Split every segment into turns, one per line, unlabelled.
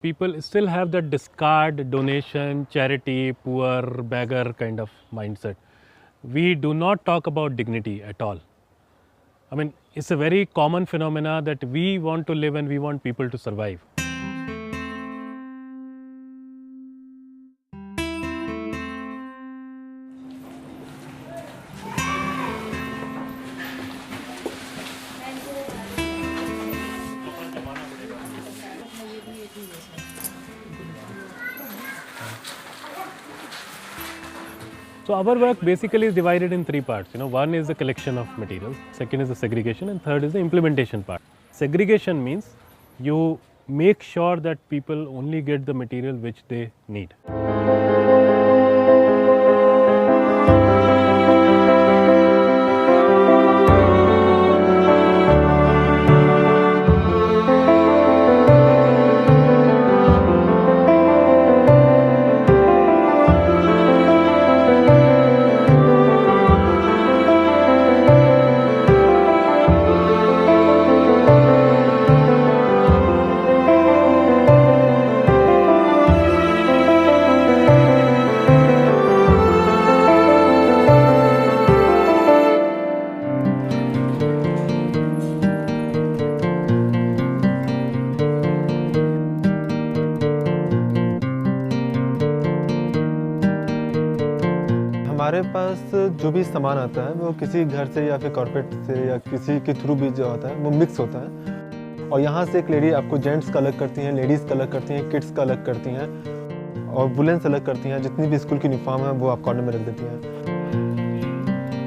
People still have that discard, donation, charity, poor, beggar kind of mindset. We do not talk about dignity at all. I mean, it's a very common phenomena that we want to live and we want people to survive. So our work basically is divided in three parts. One is the collection of materials, second is the segregation, and third is the implementation part. Segregation means you make sure that people only get the material which they need.
हमारे पास जो भी सामान आता है वो किसी घर से या फिर कॉर्पोरेट से या किसी के थ्रू भी जो आता है वो मिक्स होता है। और यहाँ से एक लेडी आपको जेंट्स का अलग करती हैं, लेडीज़ का अलग करती हैं, किड्स का अलग करती हैं और वुलेंस अलग करती हैं। जितनी भी स्कूल की यूनिफॉर्म है वो आप कॉर्नर में रख देती हैं।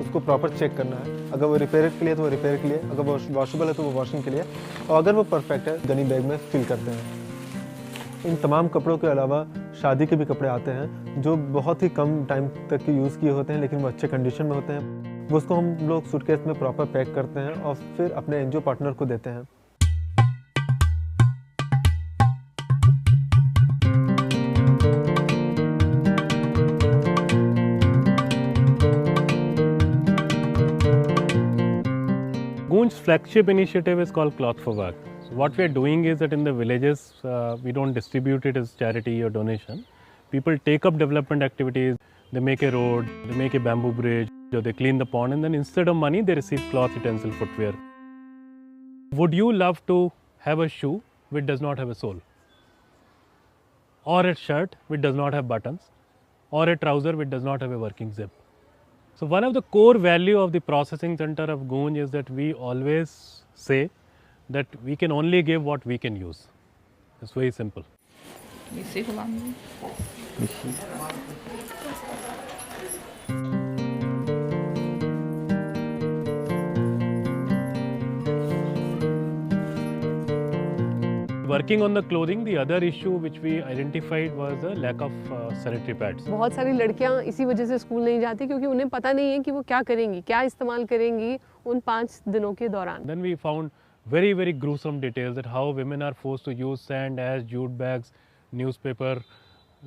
उसको प्रॉपर चेक करना है, अगर वो रिपेयर के लिए तो वो रिपेयर के लिए, अगर वो वॉशेबल है तो वो वॉशिंग के लिए, और अगर वो परफेक्ट है गनी बैग में फिल करते हैं। इन तमाम कपड़ों के अलावा शादी के भी कपड़े आते हैं जो बहुत ही कम टाइम तक के यूज़ किए होते हैं लेकिन वो अच्छे कंडीशन में होते हैं। वो उसको हम लोग सूटकेस में प्रॉपर पैक करते हैं और फिर अपने एनजीओ पार्टनर को देते हैं।
Goonj's flagship initiative is called Cloth for Work. So what we are doing is that in the villages, we don't distribute it as charity or donation. People take up development activities, they make a road, they make a bamboo bridge, or they clean the pond, and then instead of money, they receive cloth, utensil, footwear. Would you love to have a shoe which does not have a sole? Or a shirt which does not have buttons? Or a trouser which does not have a working zip? So one of the core value of the processing center of Goonj is that we always say that we can only give what we can use. It's very simple. Working on the clothing, the other issue which we identified was the lack of sanitary pads.
बहुत सारी लड़कियां इसी वजह से school नहीं जाती क्योंकि उन्हें पता नहीं है कि वो क्या करेंगी, क्या इस्तेमाल करेंगी उन 5 दिनों के दौरान।
Then we found very gruesome details that how women are forced to use sand, ash, jute bags, newspaper,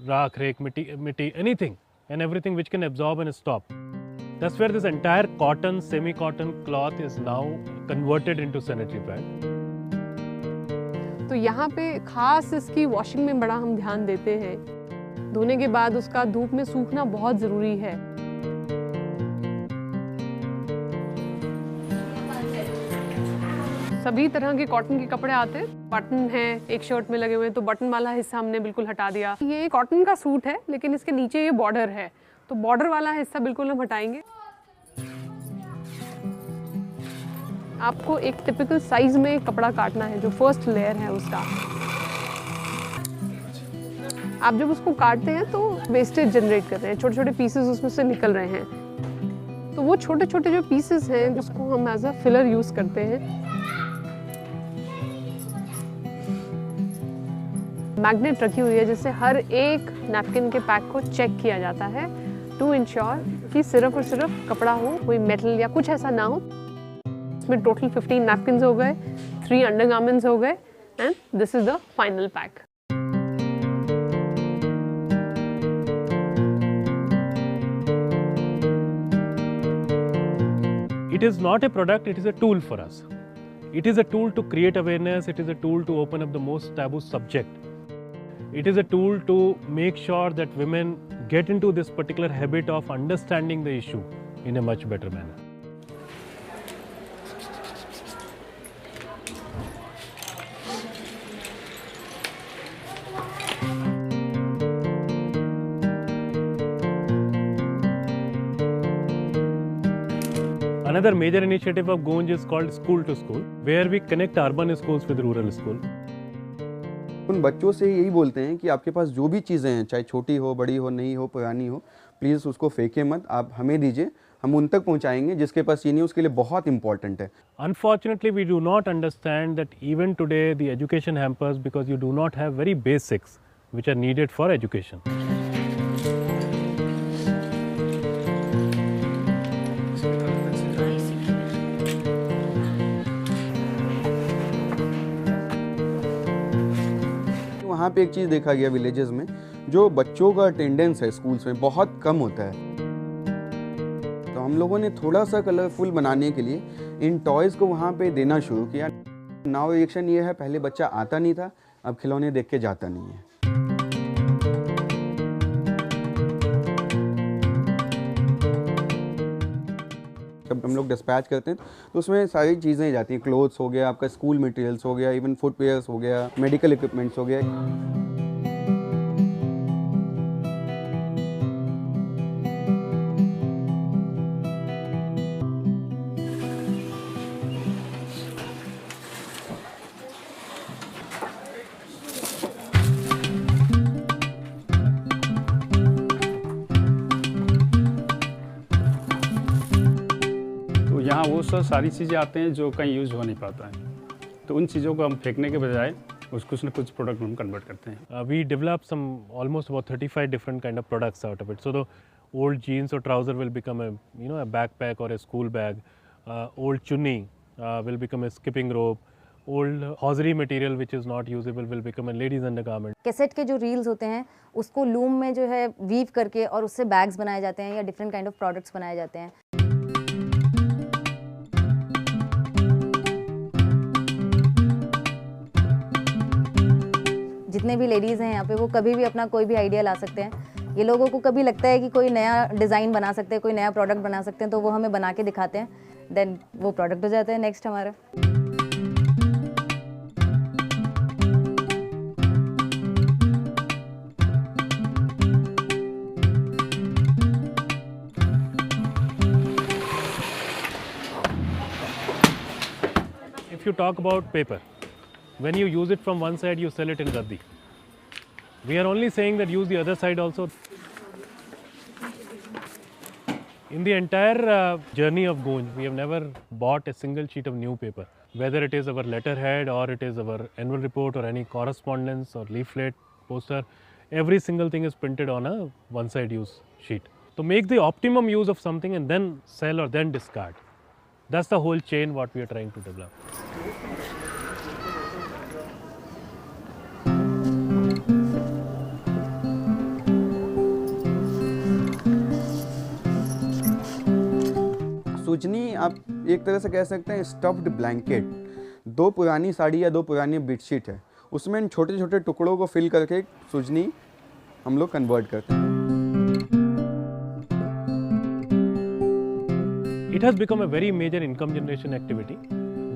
raak, rake, mitti, anything and everything which can absorb and stop. That's where this entire cotton, semi-cotton cloth is now converted into sanitary pad.
तो यहाँ पे खास इसकी washing में बड़ा हम ध्यान देते हैं। धोने के बाद उसका धूप में सूखना बहुत ज़रूरी है। सभी तरह के कॉटन के कपड़े आते हैं। बटन है एक शर्ट में लगे हुए हैं तो बटन वाला हिस्सा हमने बिल्कुल हटा दिया। ये कॉटन का सूट है लेकिन इसके नीचे ये बॉर्डर है तो बॉर्डर वाला हिस्सा बिल्कुल हम हटाएंगे। आपको एक टिपिकल साइज में कपड़ा काटना है जो फर्स्ट लेयर है उसका। आप जब उसको काटते हैं तो वेस्टेज जनरेट कर रहे हैं, छोटे छोटे पीसेस उसमें से निकल रहे हैं। तो वो छोटे छोटे जो पीसेस हैं उसको हम एज अ फिलर यूज करते हैं। मैग्नेट रखी हुई है जिससे हर एक नैपकिन के पैक को चेक किया जाता है टू इंश्योर कि सिर्फ और सिर्फ कपड़ा हो, कोई मेटल या कुछ ऐसा ना हो। इसमें टोटल 15 नैपकिन्स हो गए, 3 अंडरगारमेंट्स हो गए and this is the final pack.
It is not a product, it is a tool for us. It is a tool to create awareness, it is a tool to open up the most taboo subject. It is a tool to make sure that women get into this particular habit of understanding the issue in a much better manner. Another major initiative of Goonj is called School to School, where we connect urban schools with rural schools.
उन बच्चों से यही बोलते हैं कि आपके पास जो भी चीज़ें हैं, चाहे छोटी हो, बड़ी हो, नई हो, पुरानी हो, प्लीज़ उसको फेंके मत, आप हमें दीजिए, हम उन तक पहुंचाएंगे। जिसके पास ये नहीं उसके लिए बहुत इंपॉर्टेंट है।
Unfortunately, we do not understand that even today the education hampers because you do not have very basics which are needed for education.
वहाँ पे एक चीज़ देखा गया विलेजेस में, जो बच्चों का अटेंडेंस है स्कूल्स में बहुत कम होता है। तो हम लोगों ने थोड़ा सा कलरफुल बनाने के लिए इन टॉयज़ को वहाँ पे देना शुरू किया। नाउ रिएक्शन ये है, पहले बच्चा आता नहीं था, अब खिलौने देख के जाता नहीं है। जब हम लोग डिस्पैच करते हैं तो उसमें सारी चीज़ें जाती हैं, क्लोथ्स हो गया, आपका स्कूल मटेरियल्स हो गया, इवन फुटवेयर्स हो गया, मेडिकल इक्विपमेंट्स हो गया।
यहाँ वो सब सारी चीज़ें आते हैं जो कहीं यूज़ हो नहीं पाता है, तो उन चीज़ों को हम फेंकने के बजाय उसको कुछ न कुछ प्रोडक्ट में हम कन्वर्ट करते हैं।
We developed some almost about 35 different kind of products out of it. So the old jeans or trouser will become a backpack or a school bag. Old chunni will become a skipping rope. Old hosiery material which is not usable will become a ladies undergarment.
Cassette के जो reels होते हैं उसको loom में जो है weave करके और उससे बैग्स बनाए जाते हैं या डिफरेंट काइंड ऑफ प्रोडक्ट्स बनाए जाते हैं। जितने भी लेडीज़ हैं यहाँ पे वो कभी भी अपना कोई भी आइडिया ला सकते हैं। ये लोगों को कभी लगता है कि कोई नया डिज़ाइन बना सकते हैं, कोई नया प्रोडक्ट बना सकते हैं, तो वो हमें बना के दिखाते हैं, देन वो प्रोडक्ट हो जाता है नेक्स्ट हमारा।
If you talk about paper, when you use it from one side, you sell it in Gaddi. We are only saying that use the other side also. In the entire journey of Goonj, we have never bought a single sheet of new paper. Whether it is our letterhead or it is our annual report or any correspondence or leaflet, poster, every single thing is printed on a one-side use sheet. To make the optimum use of something and then sell or then discard. That's the whole chain what we are trying to develop.
Sujani आप एक तरह से कह सकते हैं stuffed blanket. दो पुरानी साड़ी या दो पुरानी बेडशीट है, उसमें इन छोटे छोटे टुकड़ों को फिल करके सूजनी हम लोग कन्वर्ट करते हैं।
It has become a very major income generation activity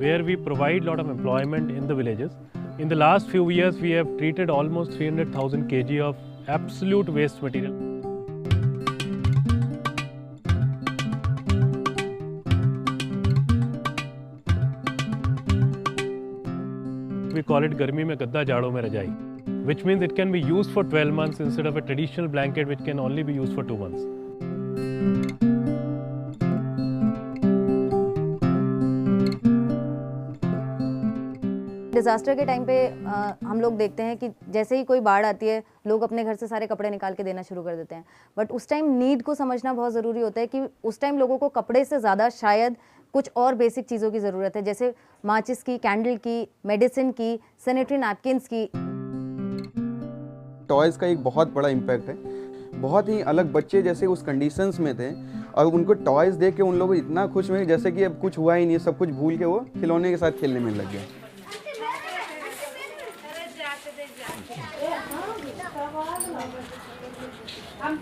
where we provide lot of employment in the villages. In the last few years, we have treated almost 300,000 kg of absolute waste material. We call it Garmi mein gadda, Jado mein Rajai, which means it can be used for 12 months instead of a traditional blanket which can only be used for 2 months.
Disaster के time पे हम लोग देखते हैं कि जैसे ही कोई बाढ़ आती है लोग अपने घर से सारे कपड़े निकाल के देना शुरू कर देते हैं, बट उस टाइम नीड को समझना बहुत ज़रूरी होता है कि उस टाइम लोगों को कपड़े से ज़्यादा शायद कुछ और बेसिक चीज़ों की ज़रूरत है, जैसे माचिस की, कैंडल की, मेडिसिन की, सैनिटरी नैपकिन्स की।
टॉयज़ का एक बहुत बड़ा इम्पैक्ट है। बहुत ही अलग बच्चे जैसे उस कंडीशंस में थे और उनको टॉयज़ देख के उन लोग इतना खुश हुए जैसे कि अब कुछ हुआ ही नहीं, सब कुछ भूल के वो खिलौने के साथ खेलने में लग गए।
यहाँ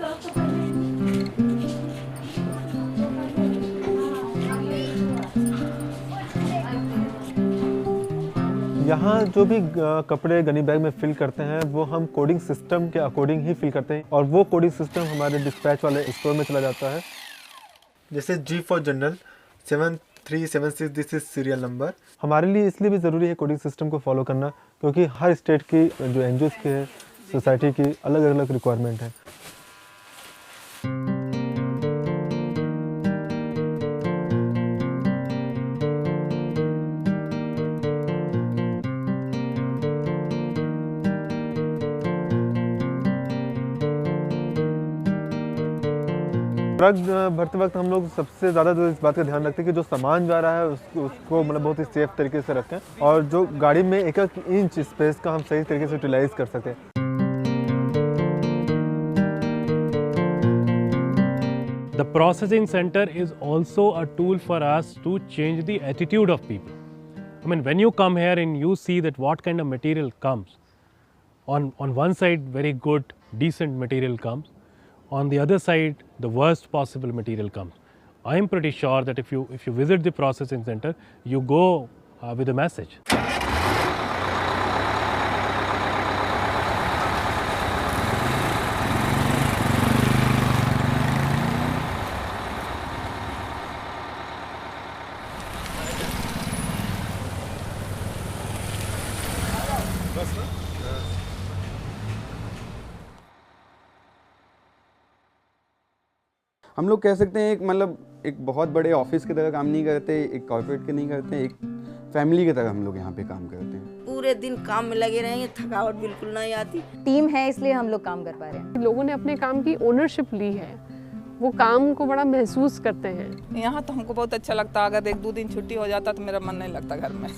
जो भी कपड़े गनी बैग में फिल करते हैं वो हम कोडिंग सिस्टम के अकॉर्डिंग ही फिल करते हैं और वो कोडिंग सिस्टम हमारे डिस्पैच वाले स्टोर में चला जाता है। जैसे G for general 7376, this is serial number. हमारे लिए इसलिए भी ज़रूरी है कोडिंग सिस्टम को फॉलो करना क्योंकि हर स्टेट की जो एनजीओज़ की है, सोसाइटी की अलग अलग रिक्वायरमेंट है। ट्रक भरते वक्त हम लोग सबसे ज़्यादा तो इस बात का ध्यान रखते हैं कि जो सामान जा रहा है उसको मतलब बहुत ही सेफ तरीके से रखें और जो गाड़ी में एक एक इंच स्पेस का हम सही तरीके से यूटिलाइज कर सकें।
The processing center is also a tool for us to change the attitude of people. I mean, when you come here and you see that what kind of material comes, on one side very good, decent material comes, on the other side the worst possible material comes. I am pretty sure that if you visit the processing center, you go with a message.
हम लोग कह सकते हैं एक बहुत बड़े office की तरह काम नहीं करते, एक कॉर्पोरेट के नहीं करते, एक फैमिली की तरह हम लोग यहाँ पे काम करते हैं।
पूरे दिन काम में लगे रहेंगे, थकावट बिल्कुल नहीं आती।
टीम है इसलिए हम लोग काम कर पा रहे हैं।
लोगों ने अपने काम की ओनरशिप ली है, वो काम को बड़ा महसूस करते हैं।
यहाँ तो हमको बहुत अच्छा लगता है। अगर 1-2 दिन छुट्टी हो जाता तो मेरा मन नहीं लगता घर में।